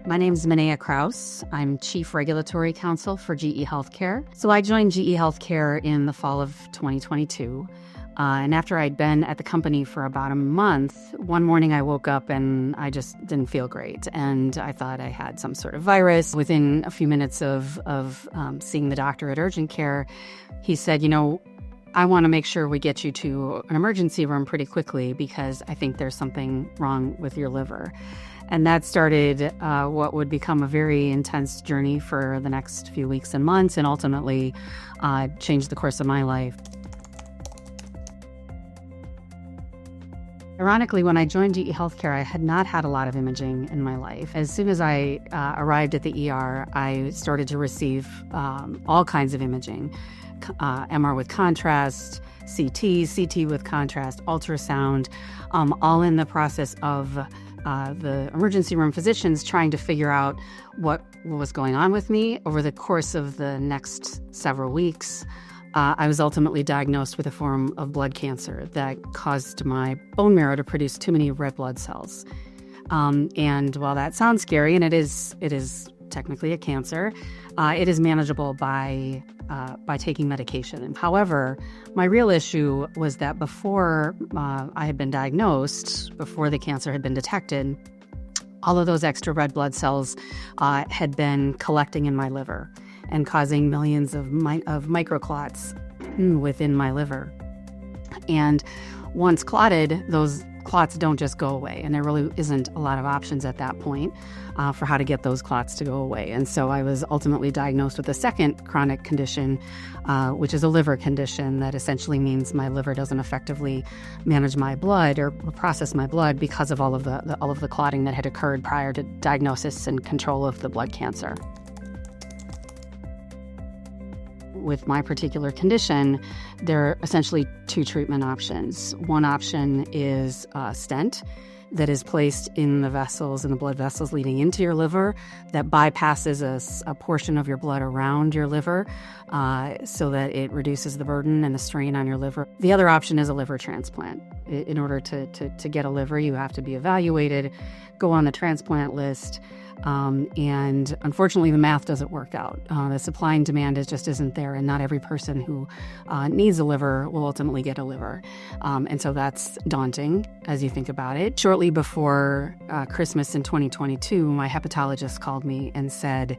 My name is Monaya Krause. I'm Chief Regulatory Counsel for GE Healthcare. So I joined GE Healthcare in the fall of 2022. And after I'd been at the company for about a month, one morning I woke up and I just didn't feel great. And I thought I had some sort of virus. Within a few minutes of seeing the doctor at urgent care, he said, I want to make sure we get you to an emergency room pretty quickly because I think there's something wrong with your liver. And that started what would become a very intense journey for the next few weeks and months, and ultimately changed the course of my life. Ironically, when I joined GE Healthcare, I had not had a lot of imaging in my life. As soon as I arrived at the ER, I started to receive all kinds of imaging, MR with contrast, CT with contrast, ultrasound, all in the process of the emergency room physicians trying to figure out what was going on with me. Over the course of the next several weeks, I was ultimately diagnosed with a form of blood cancer that caused my bone marrow to produce too many red blood cells. And while that sounds scary, and it is technically a cancer, it is manageable by taking medication. However, my real issue was that before I had been diagnosed, before the cancer had been detected, all of those extra red blood cells had been collecting in my liver and causing millions of microclots within my liver. And once clotted, those clots don't just go away, and there really isn't a lot of options at that point for how to get those clots to go away. And so I was ultimately diagnosed with a second chronic condition, which is a liver condition that essentially means my liver doesn't effectively manage my blood or process my blood because of all of the clotting that had occurred prior to diagnosis and control of the blood cancer. With my particular condition, there are essentially two treatment options. One option is a stent that is placed in the vessels, in the blood vessels leading into your liver, that bypasses a portion of your blood around your liver so that it reduces the burden and the strain on your liver. The other option is a liver transplant. In order to get a liver, you have to be evaluated, go on the transplant list, and unfortunately, the math doesn't work out. The supply and demand just isn't there, and not every person who needs a liver will ultimately get a liver. And so that's daunting as you think about it. Shortly before Christmas in 2022, my hepatologist called me and said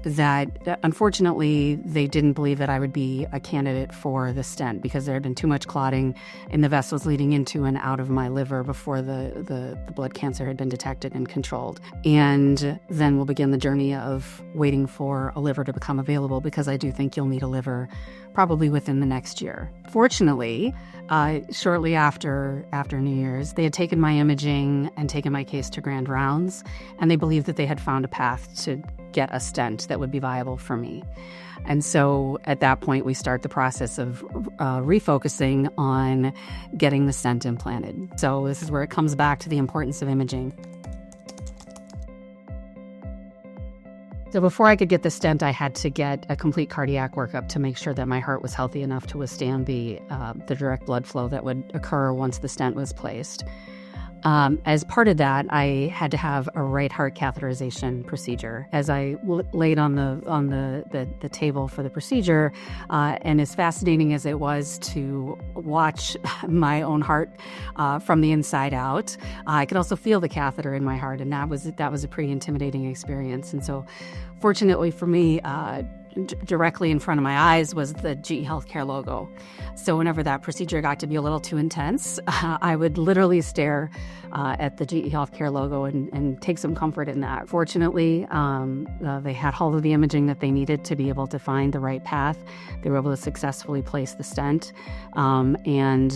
that unfortunately they didn't believe that I would be a candidate for the stent because there had been too much clotting in the vessels leading into and out of my liver before the blood cancer had been detected and controlled. And then we'll begin the journey of waiting for a liver to become available because I do think you'll need a liver probably within the next year. Fortunately, shortly after New Year's, they had taken my imaging and taken my case to grand rounds, and they believed that they had found a path to get a stent that would be viable for me. And so at that point, we start the process of refocusing on getting the stent implanted. So this is where it comes back to the importance of imaging. So before I could get the stent, I had to get a complete cardiac workup to make sure that my heart was healthy enough to withstand the direct blood flow that would occur once the stent was placed. As part of that, I had to have a right heart catheterization procedure. As I laid on the table for the procedure, and as fascinating as it was to watch my own heart from the inside out, I could also feel the catheter in my heart, and that was a pretty intimidating experience. And so, fortunately for me, directly in front of my eyes was the GE Healthcare logo. So whenever that procedure got to be a little too intense, I would literally stare at the GE Healthcare logo and take some comfort in that. Fortunately, they had all of the imaging that they needed to be able to find the right path. They were able to successfully place the stent and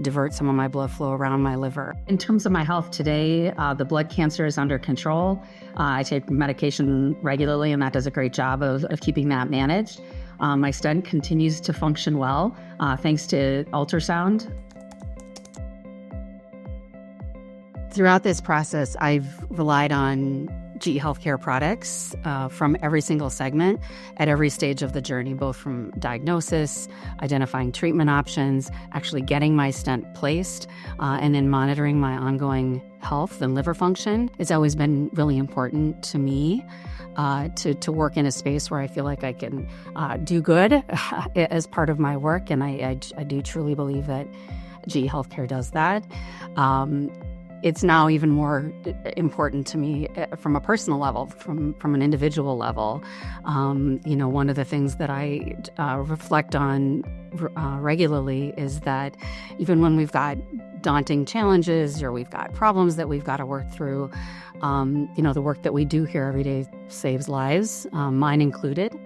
divert some of my blood flow around my liver. In terms of my health today, the blood cancer is under control. I take medication regularly, and that does a great job of keeping that managed. My stent continues to function well, thanks to ultrasound. Throughout this process, I've relied on GE Healthcare products from every single segment at every stage of the journey, both from diagnosis, identifying treatment options, actually getting my stent placed, and then monitoring my ongoing health and liver function. It's always been really important to me to work in a space where I feel like I can do good as part of my work, and I do truly believe that GE Healthcare does that. It's now even more important to me from a personal level, from an individual level. One of the things that I reflect on regularly is that even when we've got daunting challenges or we've got problems that we've got to work through, the work that we do here every day saves lives, mine included.